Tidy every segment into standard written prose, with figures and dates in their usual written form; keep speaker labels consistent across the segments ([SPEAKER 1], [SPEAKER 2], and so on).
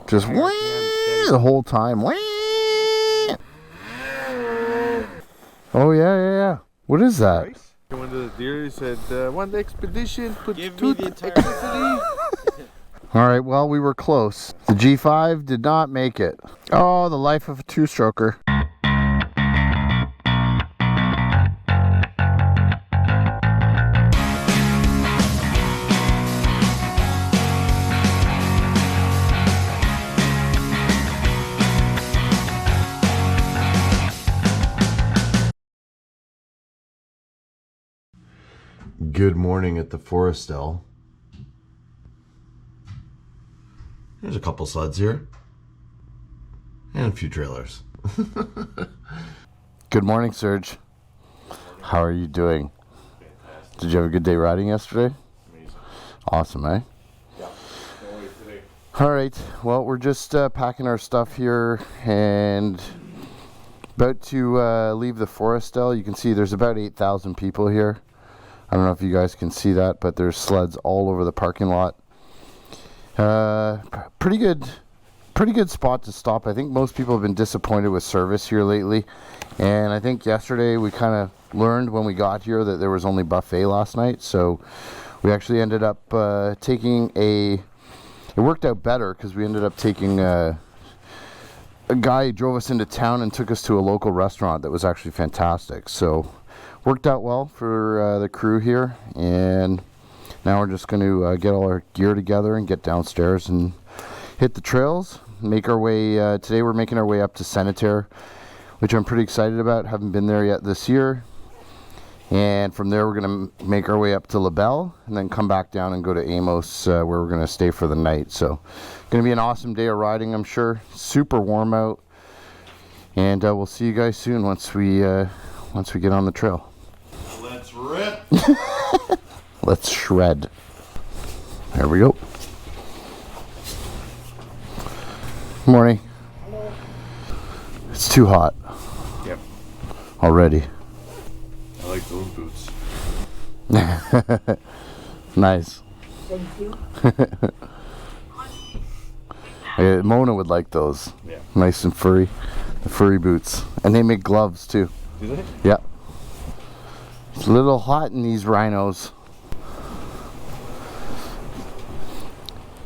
[SPEAKER 1] Just whee the whole time. Whee. Oh yeah. What is that?
[SPEAKER 2] One of the deer said, one expedition, put
[SPEAKER 3] Give me the entire
[SPEAKER 1] All right, well, we were close. The G5 did not make it. Oh, the life of a two-stroker. Good morning at the Forestel. There's a couple sleds here. And a few trailers. Good morning, Serge. How are you doing? Fantastic. Did you have a good day riding yesterday?
[SPEAKER 2] Amazing.
[SPEAKER 1] Awesome, eh?
[SPEAKER 2] Yeah. No way today.
[SPEAKER 1] Alright, well, we're just packing our stuff here and about to leave the Forestel. You can see there's about 8,000 people here. I don't know if you guys can see that, but there's sleds all over the parking lot. Pretty good spot to stop. I think most people have been disappointed with service here lately, and I think yesterday we kind of learned when we got here that there was only buffet last night, so we actually ended up taking it worked out better because we ended up taking a guy drove us into town and took us to a local restaurant that was actually fantastic. So worked out well for the crew here, and now we're just going to get all our gear together and get downstairs and hit the trails. Make our way, today we're making our way up to Sanitair, which I'm pretty excited about. Haven't been there yet this year. And from there we're going to make our way up to LaBelle and then come back down and go to Amos, where we're going to stay for the night. So going to be an awesome day of riding, I'm sure. Super warm out. And we'll see you guys soon once we get on the trail.
[SPEAKER 2] Let's rip.
[SPEAKER 1] Let's shred. There we go. Morning.
[SPEAKER 2] Hello.
[SPEAKER 1] It's too hot.
[SPEAKER 2] Yep.
[SPEAKER 1] Already.
[SPEAKER 2] I like those boots.
[SPEAKER 1] Nice.
[SPEAKER 4] Thank you.
[SPEAKER 1] Yeah, Mona would like those.
[SPEAKER 2] Yeah.
[SPEAKER 1] Nice and furry. The furry boots. And they make gloves too.
[SPEAKER 2] Do they?
[SPEAKER 1] Yeah. It's a little hot in these rhinos.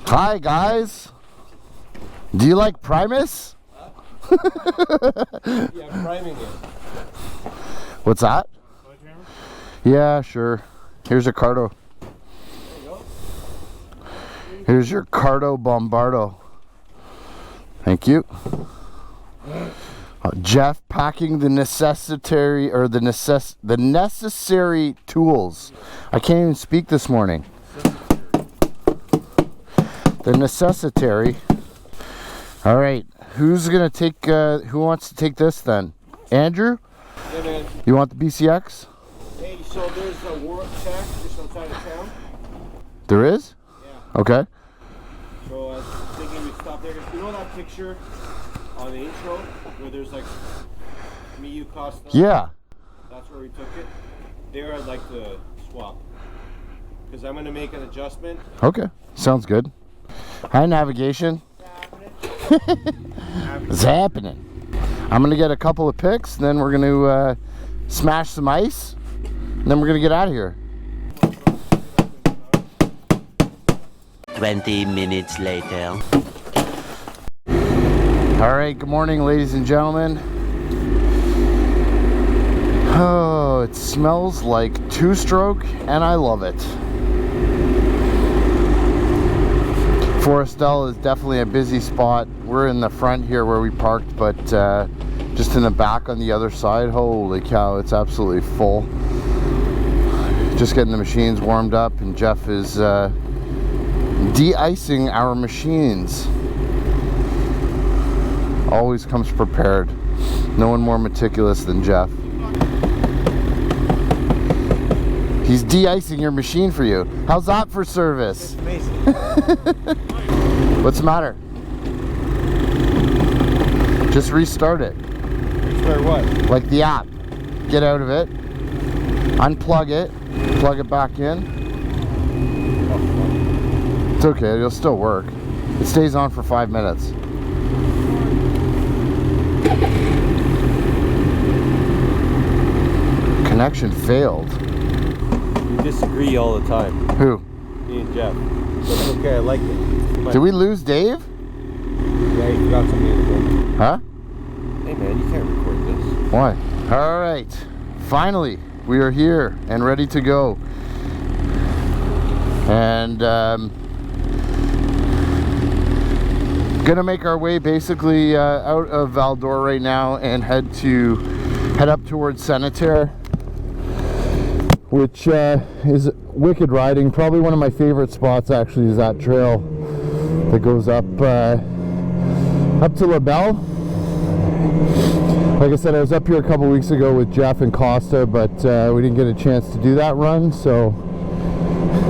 [SPEAKER 1] Hi guys. Do you like Primus?
[SPEAKER 3] Yeah, priming it.
[SPEAKER 1] What's that? Yeah, sure. Here's a Cardo.
[SPEAKER 3] There you go.
[SPEAKER 1] Here's your Cardo Bombardo. Thank you. Jeff packing the necessary tools. I can't even speak this morning. The necessary. All right, who's gonna take? Who wants to take this then? Andrew?
[SPEAKER 3] Yeah, man.
[SPEAKER 1] You want the BCX?
[SPEAKER 3] Hey, so there's a Warwick shack just outside of town.
[SPEAKER 1] There is?
[SPEAKER 3] Yeah.
[SPEAKER 1] Okay.
[SPEAKER 3] So I was thinking we'd stop there. You know that picture on the intro where there's like me, you, Costa?
[SPEAKER 1] Yeah.
[SPEAKER 3] That's where we took it. There I'd like to swap. Because I'm going to make an adjustment.
[SPEAKER 1] Okay. Sounds good. Hi, navigation. It's happening. I'm gonna get a couple of pics, and then we're gonna smash some ice, and then we're gonna get out of here.
[SPEAKER 5] 20 minutes later.
[SPEAKER 1] All right, good morning, ladies and gentlemen. Oh, it smells like two-stroke, and I love it. Forestel is definitely a busy spot. We're in the front here where we parked, but just in the back on the other side, holy cow, it's absolutely full. Just getting the machines warmed up, and Jeff is de-icing our machines. Always comes prepared. No one more meticulous than Jeff. He's de-icing your machine for you. How's that for service?
[SPEAKER 3] It's amazing.
[SPEAKER 1] What's the matter? Just restart it.
[SPEAKER 3] Restart what?
[SPEAKER 1] Like the app. Get out of it. Unplug it. Plug it back in. It's okay, it'll still work. It stays on for 5 minutes. Connection failed.
[SPEAKER 3] We disagree all the time.
[SPEAKER 1] Who?
[SPEAKER 3] Me and Jeff. But it's okay, I like it.
[SPEAKER 1] Did we lose Dave?
[SPEAKER 3] Yeah, you forgot something in the room.
[SPEAKER 1] Huh?
[SPEAKER 3] Hey man, you can't record this.
[SPEAKER 1] Why? All right. Finally, we are here and ready to go. And gonna make our way basically out of Val-dor right now and head up towards Sanitair, which is wicked riding. Probably one of my favorite spots actually is that trail that goes up to LaBelle. Like I said, I was up here a couple weeks ago with Jeff and Costa, but we didn't get a chance to do that run, so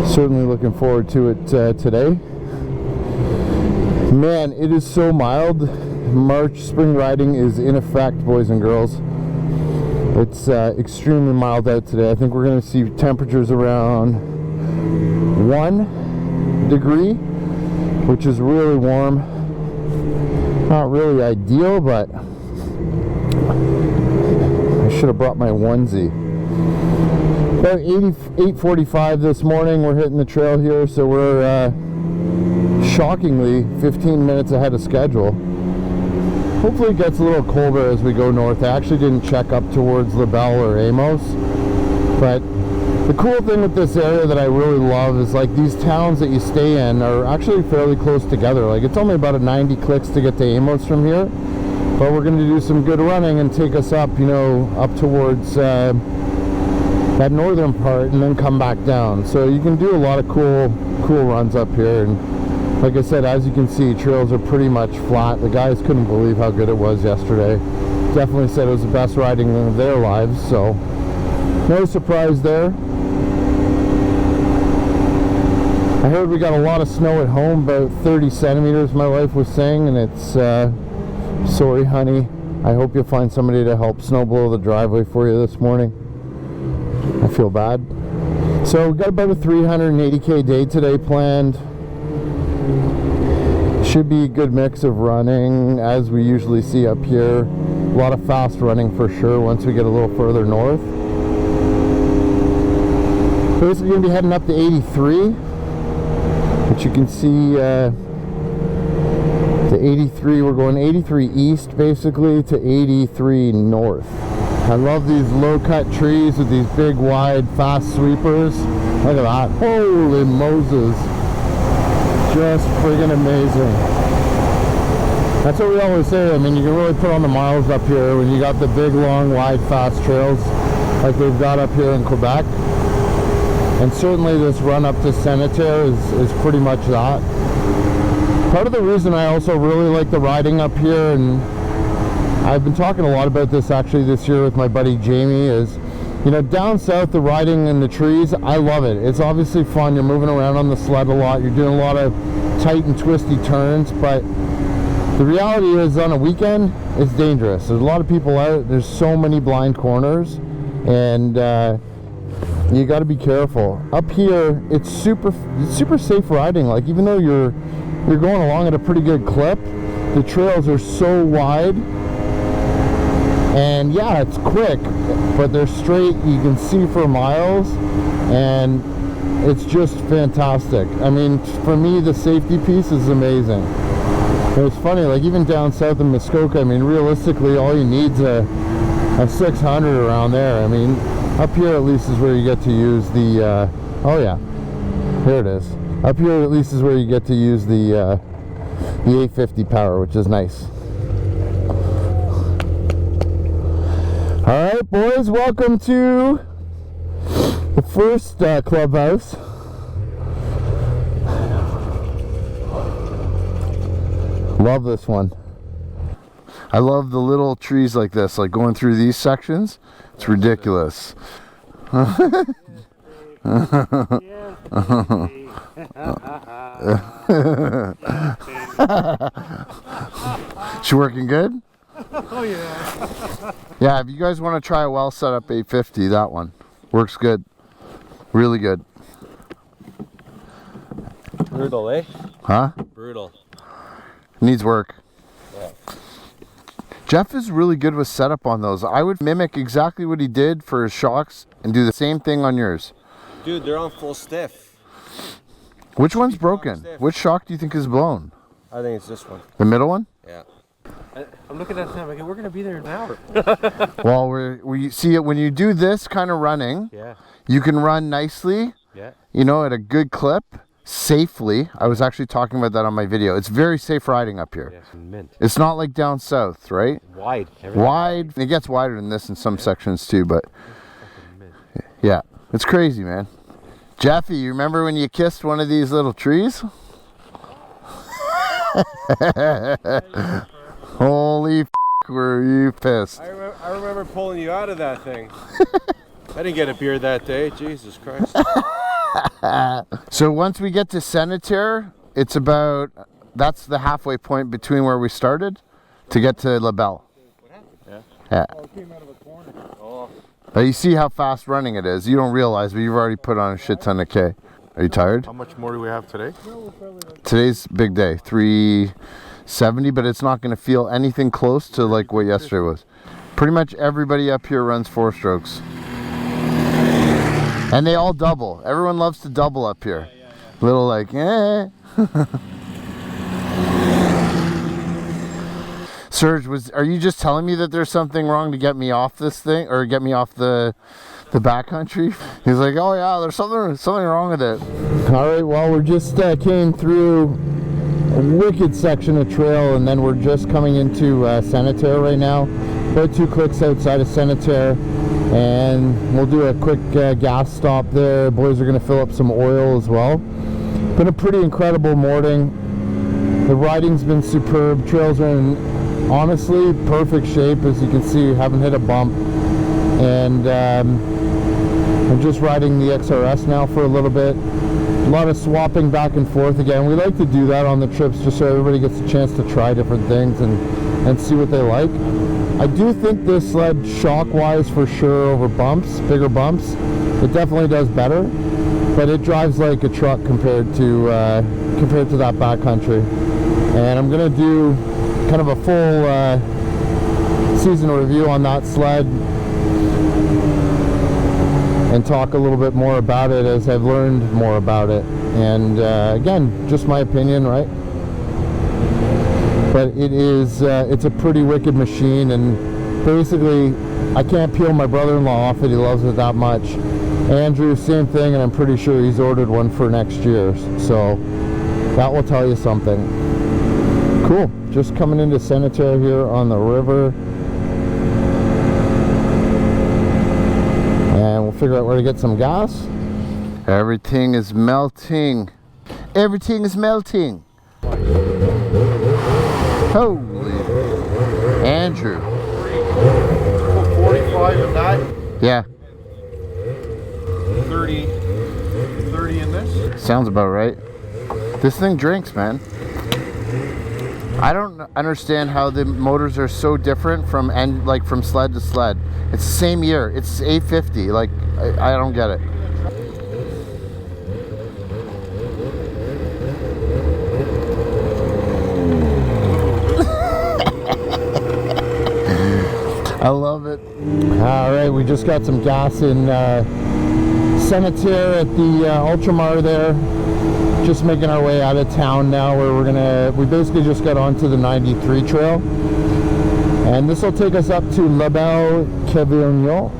[SPEAKER 1] certainly looking forward to it today. Man, it is so mild. March spring riding is in effect, boys and girls. It's extremely mild out today. I think we're going to see temperatures around 1 degree, which is really warm. Not really ideal, but I should have brought my onesie. About 8:45 this morning, we're hitting the trail here, so we're shockingly 15 minutes ahead of schedule. Hopefully it gets a little colder as we go north. I actually didn't check up towards LaBelle or Amos, but the cool thing with this area that I really love is like these towns that you stay in are actually fairly close together. Like it's only about a 90 clicks to get to Amos from here, but we're going to do some good running and take us up, you know, up towards that northern part and then come back down. So you can do a lot of cool runs up here. And like I said, as you can see, trails are pretty much flat. The guys couldn't believe how good it was yesterday. Definitely said it was the best riding of their lives, so no surprise there. I heard we got a lot of snow at home, about 30 centimeters my wife was saying, and it's sorry honey, I hope you'll find somebody to help snow blow the driveway for you this morning. I feel bad. So we got about a 380k day today planned. Should be a good mix of running as we usually see up here. A lot of fast running for sure once we get a little further north. Basically going to be heading up to 83, which you can see to 83. We're going 83 east basically to 83 north. I love these low cut trees with these big wide fast sweepers. Look at that. Holy Moses. Just friggin' amazing. That's what we always say. I mean, you can really put on the miles up here when you got the big, long, wide, fast trails like they've got up here in Quebec. And certainly this run up to Sanitair is pretty much that. Part of the reason I also really like the riding up here, and I've been talking a lot about this actually this year with my buddy Jamie, is, you know, down south, the riding in the trees, I love it. It's obviously fun. You're moving around on the sled a lot. You're doing a lot of tight and twisty turns, but the reality is on a weekend, it's dangerous. There's a lot of people out. There's so many blind corners, and you got to be careful. Up here, it's super safe riding. Like, even though you're going along at a pretty good clip, the trails are so wide. And yeah, it's quick, but they're straight. You can see for miles, and it's just fantastic. I mean, for me, the safety piece is amazing. It's funny, like even down south in Muskoka, I mean, realistically, all you need's a 600 around there. I mean, up here at least is where you get to use the, oh yeah, here it is. Up here at least is where you get to use the 850 power, which is nice. Alright boys, welcome to the first clubhouse. Love this one. I love the little trees like this, like going through these sections. It's ridiculous. She working good?
[SPEAKER 2] Oh yeah.
[SPEAKER 1] Yeah, if you guys want to try a well set up 850, that one works good. Really good.
[SPEAKER 3] Brutal, eh?
[SPEAKER 1] Huh?
[SPEAKER 3] Brutal.
[SPEAKER 1] Needs work. Jeff is really good with setup on those. I would mimic exactly what he did for his shocks and do the same thing on yours.
[SPEAKER 3] Dude, they're on full stiff.
[SPEAKER 1] Which one's broken? Which shock do you think is blown?
[SPEAKER 3] I think it's this one.
[SPEAKER 1] The middle one?
[SPEAKER 3] Yeah.
[SPEAKER 2] I'm looking at them. Like, we're gonna be there in an hour.
[SPEAKER 1] Well, we see it when you do this kind of running.
[SPEAKER 2] Yeah.
[SPEAKER 1] You can run nicely.
[SPEAKER 2] Yeah.
[SPEAKER 1] You know, at a good clip, safely. I was actually talking about that on my video. It's very safe riding up here.
[SPEAKER 2] Yeah, mint.
[SPEAKER 1] It's not like down south, right?
[SPEAKER 2] Wide.
[SPEAKER 1] Wide. It gets wider than this in some sections too, but yeah, it's crazy, man. Jeffy, you remember when you kissed one of these little trees? Holy f***, were you pissed?
[SPEAKER 3] I remember pulling you out of that thing. I didn't get a beer that day. Jesus Christ.
[SPEAKER 1] So once we get to Sanitair, it's about, that's the halfway point between where we started to get to LaBelle. Yeah.
[SPEAKER 2] Oh, it came out of a corner. Oh.
[SPEAKER 1] But you see how fast running it is. You don't realize, but you've already put on a shit ton of K. Are you tired?
[SPEAKER 2] How much more do we have today?
[SPEAKER 1] Today's big day, 370, but it's not going to feel anything close to like what yesterday was. Pretty much everybody up here runs 4 strokes. And they all double. Everyone loves to double up here. Little like, eh. Serge, are you just telling me that there's something wrong to get me off this thing, or get me off the backcountry? He's like, oh yeah, there's something wrong with it. All right, well, we just came through a wicked section of trail, and then we're just coming into Sanitair right now. About 2 clicks outside of Sanitair, and we'll do a quick gas stop there. Boys are going to fill up some oil as well. Been a pretty incredible morning. The riding's been superb. Trails are in honestly perfect shape. As you can see, we haven't hit a bump, and I'm just riding the XRS now for a little bit. A lot of swapping back and forth again. We like to do that on the trips just so everybody gets a chance to try different things and see what they like. I do think this sled, shock wise, for sure, over bumps, bigger bumps, it definitely does better, but it drives like a truck compared to that backcountry. And I'm gonna do kind of a full season review on that sled and talk a little bit more about it as I've learned more about it. And again, just my opinion, right? But it is, it's a pretty wicked machine, and basically I can't peel my brother-in-law off it. He loves it that much. Andrew, same thing, and I'm pretty sure he's ordered one for next year, so that will tell you something. Cool, just coming into Sanitair here on the river, and we'll figure out where to get some gas. Everything is melting. Everything is melting. Holy Andrew.
[SPEAKER 2] 45 in that.
[SPEAKER 1] Yeah.
[SPEAKER 2] 30 in this.
[SPEAKER 1] Sounds about right. This thing drinks, man. I don't understand how the motors are so different from from sled to sled. It's the same year. It's 850. Like I don't get it. I love it. All right, we just got some gas in Sanitair at the Ultramar there. Just making our way out of town now, where we basically just got onto the 93 trail. And this will take us up to Lebel, Quevillion.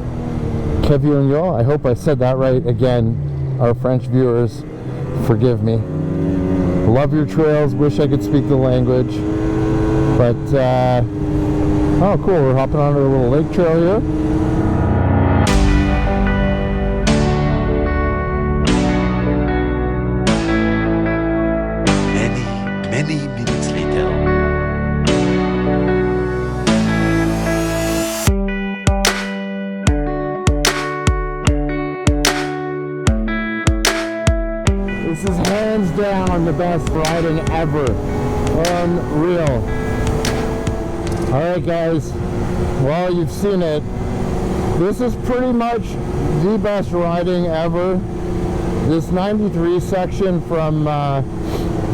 [SPEAKER 1] I hope I said that right. Again, our French viewers, forgive me. Love your trails, wish I could speak the language. But, oh cool, we're hopping onto a little lake trail here.
[SPEAKER 4] Many minutes later.
[SPEAKER 1] This is hands down the best riding ever. Unreal. Alright guys, well, you've seen it. This is pretty much the best riding ever. This 93 section from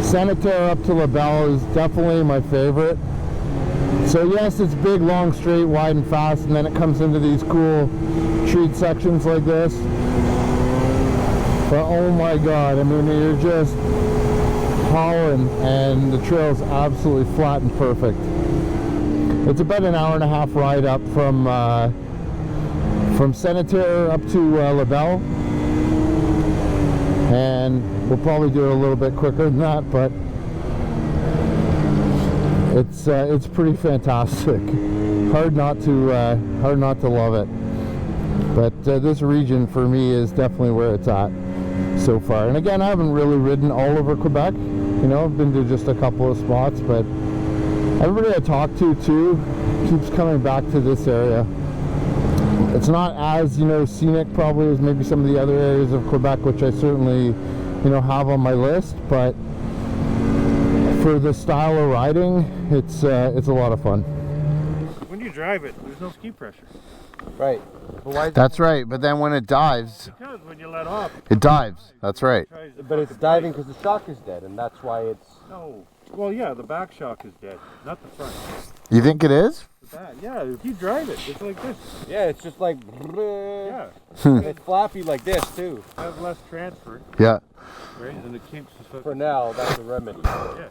[SPEAKER 1] Sanitair up to LaBelle is definitely my favorite. So yes, it's big, long, straight, wide, and fast, and then it comes into these cool treat sections like this. But oh my god, I mean, you're just hauling, and the trail's absolutely flat and perfect. It's about an hour and a half ride up from Sanitair up to LaBelle, and we'll probably do it a little bit quicker than that, but it's pretty fantastic. Hard not to love it. But this region for me is definitely where it's at so far. And again, I haven't really ridden all over Quebec. You know, I've been to just a couple of spots, but everybody I talk to too keeps coming back to this area. It's not as, you know, scenic probably as maybe some of the other areas of Quebec, which I certainly, you know, have on my list, but for the style of riding, it's a lot of fun.
[SPEAKER 5] When you drive it, there's no ski pressure.
[SPEAKER 3] Right. But why
[SPEAKER 1] That's right, but then when it dives,
[SPEAKER 5] Because when you let off,
[SPEAKER 1] it dives. That's right.
[SPEAKER 3] But it's diving because the shock is dead, and that's why it's...
[SPEAKER 5] no. Well, yeah, the back shock is dead, not the front.
[SPEAKER 1] You think it is?
[SPEAKER 5] The back, yeah, if you drive it, it's like this.
[SPEAKER 3] Yeah, it's just like...
[SPEAKER 5] Yeah,
[SPEAKER 3] And it's floppy like this, too.
[SPEAKER 5] have less transfer,
[SPEAKER 1] Yeah.
[SPEAKER 5] right? And it keeps the
[SPEAKER 3] For now, that's a remedy.
[SPEAKER 5] Yes.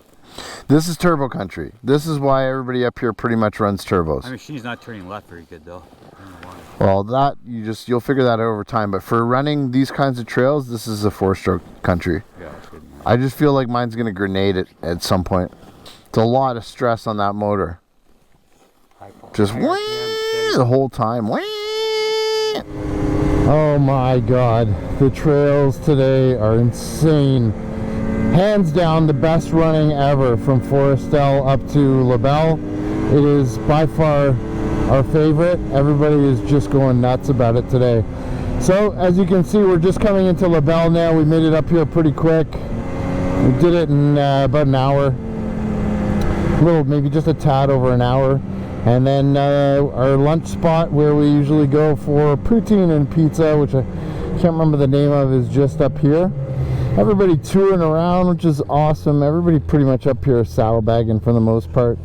[SPEAKER 1] This is turbo country. This is why everybody up here pretty much runs turbos.
[SPEAKER 6] My machine's not turning left very good though. I don't know why.
[SPEAKER 1] Well, that you'll figure that out over time. But for running these kinds of trails, this is a 4-stroke country.
[SPEAKER 6] Yeah, it's good.
[SPEAKER 1] I just feel like mine's gonna grenade it at some point. It's a lot of stress on that motor. Just whee the whole time. Whee! Oh my god, the trails today are insane. Hands down the best running ever from Forestel up to LaBelle. It is by far our favorite. Everybody is just going nuts about it today. So as you can see, we're just coming into LaBelle now. We made it up here pretty quick. We did it in about an hour. A little, maybe just a tad over an hour. And then our lunch spot where we usually go for poutine and pizza, which I can't remember the name of, is just up here. Everybody touring around, which is awesome. Everybody pretty much up here is saddlebagging for the most part.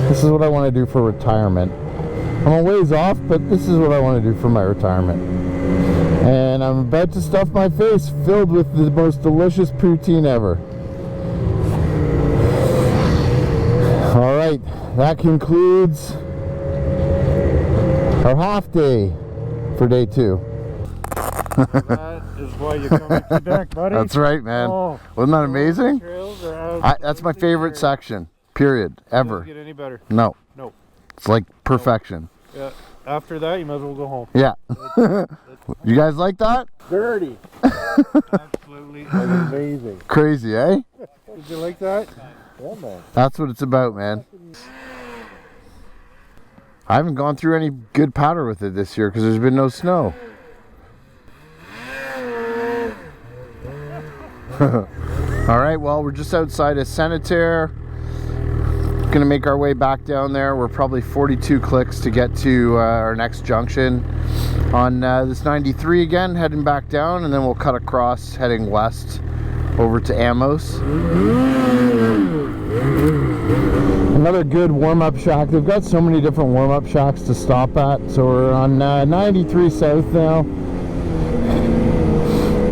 [SPEAKER 1] This is what I want to do for retirement. I'm a ways off, but this is what I want to do for my retirement. And I'm about to stuff my face filled with the most delicious poutine ever. Alright, that concludes our half day for day 2.
[SPEAKER 5] That is why you come to Quebec, buddy.
[SPEAKER 1] That's right, man.
[SPEAKER 5] Oh,
[SPEAKER 1] Wasn't that amazing?
[SPEAKER 5] trails are
[SPEAKER 1] That's my favorite section, period, ever.
[SPEAKER 5] Doesn't get any better.
[SPEAKER 1] No.
[SPEAKER 5] No.
[SPEAKER 1] It's like perfection.
[SPEAKER 5] Yeah. After that, you might as well go home.
[SPEAKER 1] Yeah. You guys like that?
[SPEAKER 3] Dirty.
[SPEAKER 5] Absolutely amazing.
[SPEAKER 1] Crazy, eh?
[SPEAKER 5] Did you like that?
[SPEAKER 3] Yeah, man.
[SPEAKER 1] That's what it's about, man. I haven't gone through any good powder with it this year because there's been no snow. Alright, well, we're just outside of Sanitair. Gonna make our way back down there. We're probably 42 clicks to get to our next junction on this 93 again, heading back down, and then we'll cut across heading west over to Amos. Another good warm-up shack. They've got so many different warm-up shacks to stop at. So we're on 93 South now.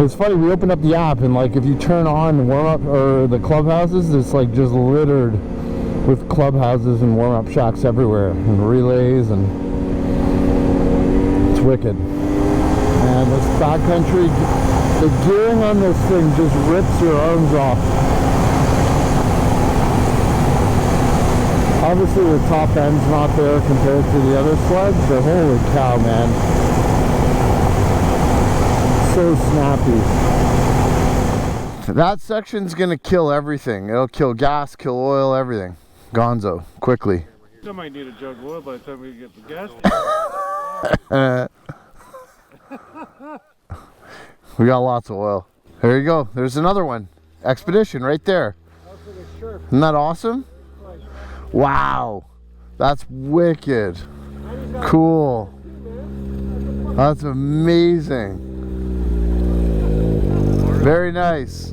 [SPEAKER 1] It's funny, we opened up the app and like if you turn on warm-up or the clubhouses, it's like just littered with clubhouses and warm-up shacks everywhere and relays, and it's wicked. And this backcountry, the gearing on this thing just rips your arms off. Obviously the top end's not there compared to the other sleds, but holy cow, man. So snappy. That section's gonna kill everything. It'll kill gas, kill oil, everything. Gonzo, quickly.
[SPEAKER 5] I might need a jug of oil by the time we get the gas.
[SPEAKER 1] We got lots of oil. There you go. There's another one. Expedition right there. Isn't that awesome? Wow. That's wicked. Cool. That's amazing. Very nice.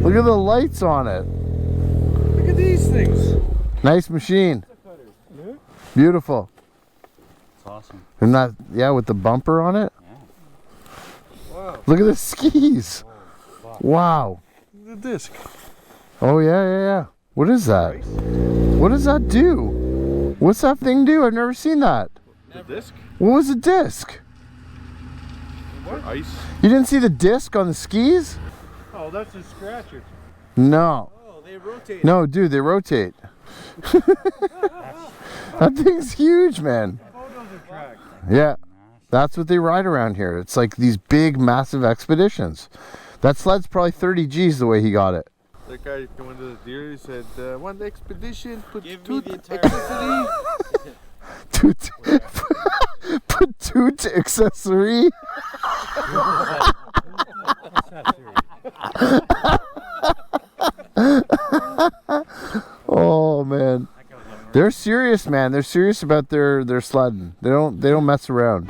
[SPEAKER 1] Look at the lights on it.
[SPEAKER 2] Look at these things.
[SPEAKER 1] Nice machine. Beautiful.
[SPEAKER 6] It's awesome.
[SPEAKER 1] And that, yeah, with the bumper on it.
[SPEAKER 2] Wow.
[SPEAKER 1] Look at the skis. Wow.
[SPEAKER 2] The disc.
[SPEAKER 1] Oh yeah. What is that? What does that do? What's that thing do? I've never seen that.
[SPEAKER 2] The disc?
[SPEAKER 1] What was the disc?
[SPEAKER 2] For ice.
[SPEAKER 1] You didn't see the disc on the skis?
[SPEAKER 5] Oh, that's a scratcher.
[SPEAKER 1] No.
[SPEAKER 3] Oh, they rotate.
[SPEAKER 1] No, dude, they rotate. That thing's huge, man.
[SPEAKER 5] Photos are tracked.
[SPEAKER 1] Yeah. That's what they ride around here. It's like these big, massive expeditions. That sled's probably 30 G's the way he got it.
[SPEAKER 2] That guy went to the dealer, he said, one expedition, put
[SPEAKER 3] Give me
[SPEAKER 2] two
[SPEAKER 3] the entire
[SPEAKER 2] accessory.
[SPEAKER 1] Put toot accessory. Oh man, they're serious, man. They're serious about their sledding. They don't mess around.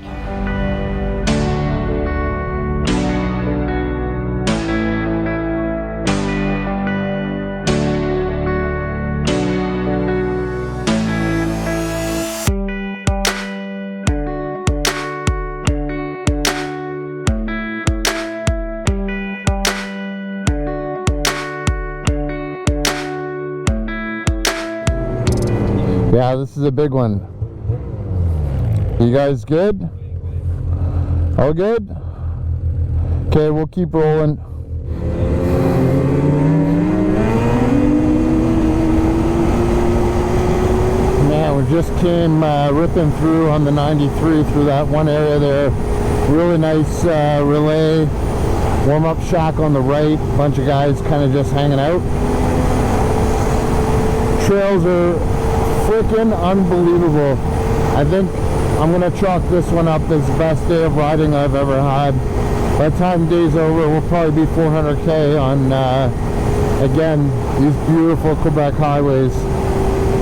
[SPEAKER 1] Yeah, this is a big one. You guys good? All good? Okay, we'll keep rolling. Man, we just came ripping through on the 93 through that one area there. Really nice relay. Warm-up shack on the right. Bunch of guys kind of just hanging out. Trails are freaking unbelievable. I think I'm gonna chalk this one up as the best day of riding I've ever had. By the time day's over, we'll probably be 400k on again these beautiful Quebec highways.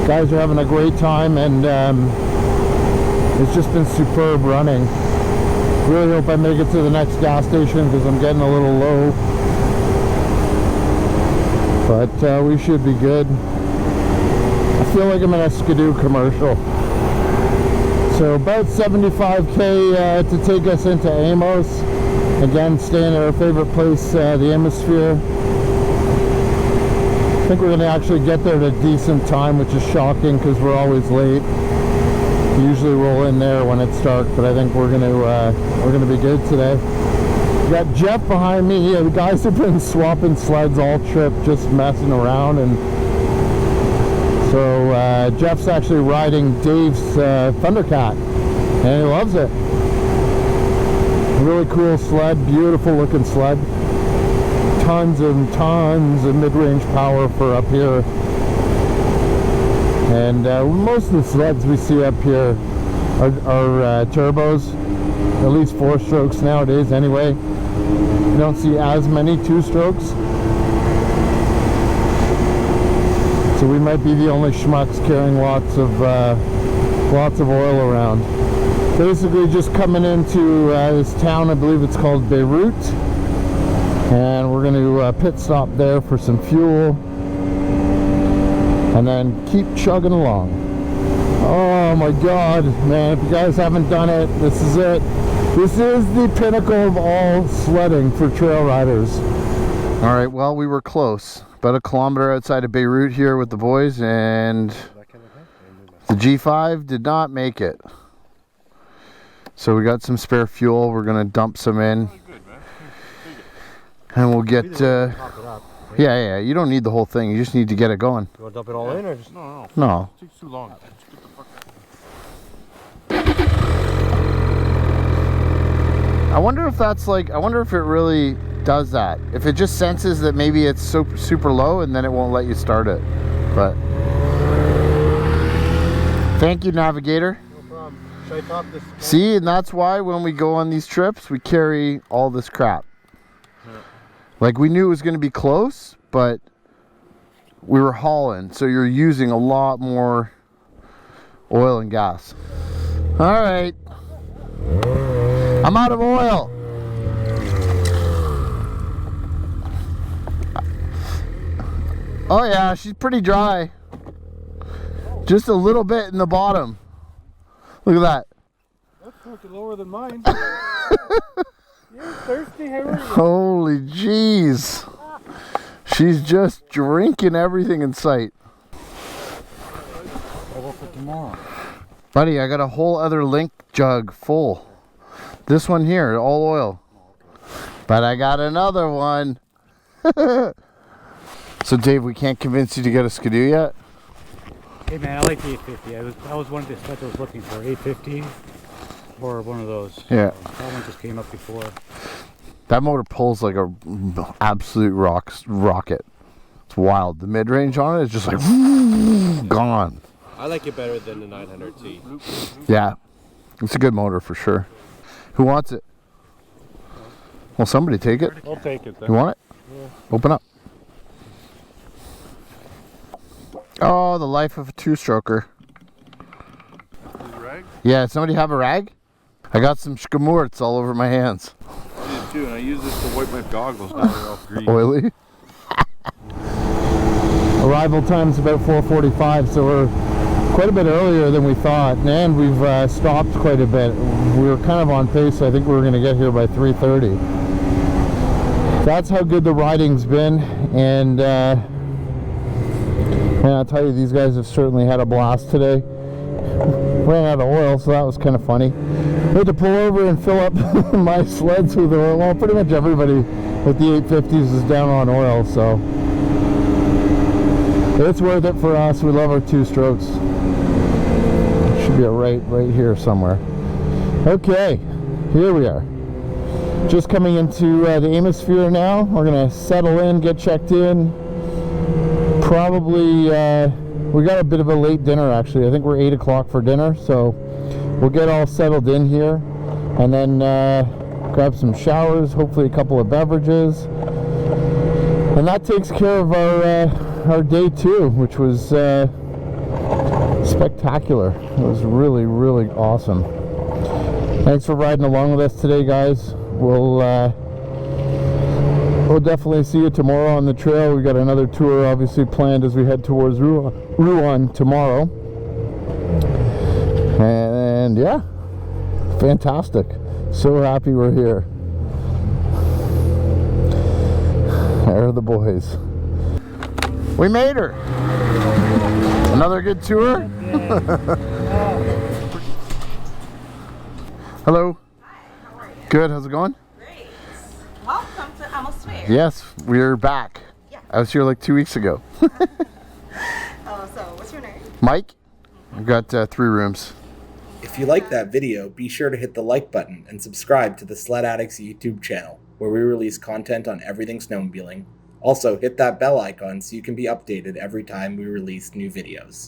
[SPEAKER 1] Guys are having a great time, and it's just been superb running. Really hope I make it to the next gas station because I'm getting a little low, but we should be good. I feel like I'm in a skidoo commercial. So about 75k to take us into Amos. Again, staying at our favorite place, the Amosphere. I think we're going to actually get there at a decent time, which is shocking because we're always late. We usually roll in there when it's dark, but I think we're going to be good today. We got Jeff behind me. The guys have been swapping sleds all trip, just messing around, and so Jeff's actually riding Dave's Thundercat, and he loves it. Really cool sled, beautiful looking sled. Tons and tons of mid-range power for up here. And most of the sleds we see up here are turbos, at least 4 strokes nowadays anyway. You don't see as many 2 strokes. So we might be the only schmucks carrying lots of oil around. Basically just coming into this town, I believe it's called Beirut. And we're going to pit stop there for some fuel. And then keep chugging along. Oh my god, man, if you guys haven't done it, this is it. This is the pinnacle of all sledding for trail riders. Alright, well, we were close. About a kilometer outside of Beirut here with the boys, and the G5 did not make it. So we got some spare fuel. We're going to dump some in. And we'll get... yeah, you don't need the whole thing. You just need to get it going.
[SPEAKER 5] You want to dump it all in or just...
[SPEAKER 2] No.
[SPEAKER 1] No.
[SPEAKER 2] It takes too long. Just get the fuck out.
[SPEAKER 1] I wonder if that's like... I wonder if it really does that. If it just senses that maybe it's super low and then it won't let you start it. But... Thank you, Navigator.
[SPEAKER 5] No problem. Should I top this?
[SPEAKER 1] See, and that's why when we go on these trips, we carry all this crap. Like, we knew it was going to be close, but we were hauling, so you're using a lot more oil and gas. All right. I'm out of oil. Oh yeah, she's pretty dry. Just a little bit in the bottom. Look at that.
[SPEAKER 5] That's fucking lower than mine. You're thirsty, Harry.
[SPEAKER 1] Holy jeez. She's just drinking everything in sight.
[SPEAKER 6] I'll go for tomorrow.
[SPEAKER 1] Buddy, I got a whole other link jug full. This one here, all oil. But I got another one. So Dave, we can't convince you to get a skidoo yet?
[SPEAKER 6] Hey man, I like the 850. That was one of the sleds I was looking for. 850 or one of those.
[SPEAKER 1] Yeah.
[SPEAKER 6] That one just came up before.
[SPEAKER 1] That motor pulls like a absolute rocket. It's wild. The mid-range on it is just like gone.
[SPEAKER 3] I like it better than the 900T.
[SPEAKER 1] Yeah, it's a good motor for sure. Who wants it? Well, somebody take it.
[SPEAKER 5] I'll take it then.
[SPEAKER 1] You want it?
[SPEAKER 5] Yeah.
[SPEAKER 1] Open up. Oh, the life of a two-stroker.
[SPEAKER 2] Rag?
[SPEAKER 1] Yeah, somebody have a rag? I got some schmorts all over my hands.
[SPEAKER 2] I did too, and I use this to wipe my goggles. Now they're all green.
[SPEAKER 1] Oily. Arrival time's about 4:45, so we're quite a bit earlier than we thought, and we've stopped quite a bit. We were kind of on pace, so I think we were going to get here by 3:30. That's how good the riding's been, and man, I'll tell you, these guys have certainly had a blast today. Ran out of oil, so that was kind of funny. We had to pull over and fill up my sleds with oil. Well, pretty much everybody with the 850s is down on oil, so it's worth it for us. We love our two strokes. Should be a right here somewhere. Okay, here we are. Just coming into the Amosphere now. We're gonna settle in, get checked in. Probably, we got a bit of a late dinner actually. I think we're 8 o'clock for dinner, so we'll get all settled in here and then grab some showers, hopefully a couple of beverages. And that takes care of our day two, which was spectacular. It was really, really awesome. Thanks for riding along with us today, guys. We'll definitely see you tomorrow on the trail. We got another tour obviously planned as we head towards Rouen tomorrow. And yeah, fantastic. So happy we're here. There are the boys. We made her. Another good tour. Hello.
[SPEAKER 7] Hi, how are you?
[SPEAKER 1] Good, how's it going?
[SPEAKER 7] Great. Welcome to Amosphere.
[SPEAKER 1] Yes, we're back.
[SPEAKER 7] Yeah.
[SPEAKER 1] I was here like 2 weeks ago.
[SPEAKER 7] Oh, so what's your name?
[SPEAKER 1] Mike, I've got 3 rooms.
[SPEAKER 8] If you like that video, be sure to hit the like button and subscribe to the Sledaddicz YouTube channel, where we release content on everything snowmobiling. Also, hit that bell icon so you can be updated every time we release new videos.